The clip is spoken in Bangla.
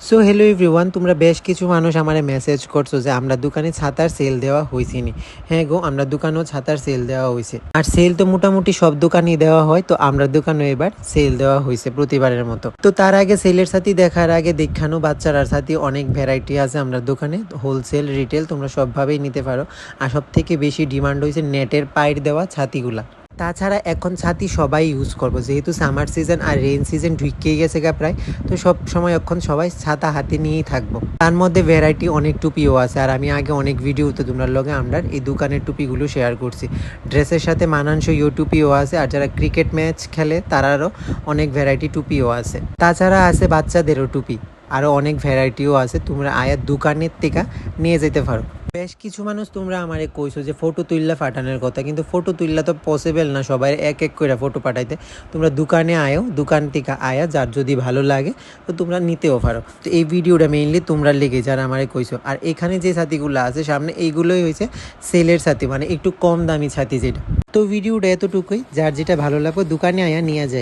সো হ্যালো এভরিওয়ান, তোমরা বেশ কিছু মানুষ আমারে মেসেজ করছো যে আমরা দোকানে ছাতার সেল দেওয়া হয়েছিনি। হ্যাঁ গো, আমরা দোকানেও ছাতার সেল দেওয়া হয়েছে। আর সেল তো মোটামুটি সব দোকানেই দেওয়া হয়, তো আমরা দোকানে এবার সেল দেওয়া হয়েছে প্রতিবারের মতো। তো তার আগে সেলের সাথে দেখার আগে দেখানো বাচ্চারার সাথে অনেক ভ্যারাইটি আছে আমরা দোকানে, হোলসেল রিটেল তোমরা সবভাবেই নিতে পারো। আর সব থেকে বেশি ডিমান্ড হয়েছে নেটের পাইর দেওয়া ছাতিগুলা। তাছাড়া এখন ছাতি সবাই ইউজ করবো, যেহেতু সামার সিজন আর রেইন সিজন ঢুকিয়ে গেছে গা প্রায়। তো সব সময় এখন সবাই ছাতা হাতে নিয়েই থাকবো। তার মধ্যে ভ্যারাইটি অনেক টুপিও আছে, আর আমি আগে অনেক ভিডিওতে তোমরা লগে আমরা এই দোকানের টুপিগুলো শেয়ার করছি। ড্রেসের সাথে মানানসই টুপিও আছে, আর যারা ক্রিকেট ম্যাচ খেলে তারারও অনেক ভ্যারাইটি টুপিও আছে। তাছাড়া আছে বাচ্চাদেরও টুপি, আরও অনেক ভ্যারাইটিও আছে। তোমরা আয়ার দোকানের থেকে নিয়ে যেতে পারো। বেশ কিছু মানুষ তোমরা আমারে কইছো যে ফটো তুললা পাঠানোর কথা, কিন্তু ফটো তুললা তো পসিবল না সবাই এক এক করে ফটো পাঠাইতে। তোমরা দোকানে আয়ো, দোকান থেকে আয়া যার যদি ভালো লাগে তো তোমরা নিতেও পারো। তো এই ভিডিওটা মেইনলি তোমরা লেগে যারা আমারে কইছো। আর এখানে যে ছাতিগুলো আছে সামনে, এইগুলোই হয়েছে সেলের ছাতি, মানে একটু কম দামি ছাতি যেটা। তো ভিডিওটা এতটুকুই, যার যেটা ভালো লাগবে দোকানে আয়া নিয়ে যায়।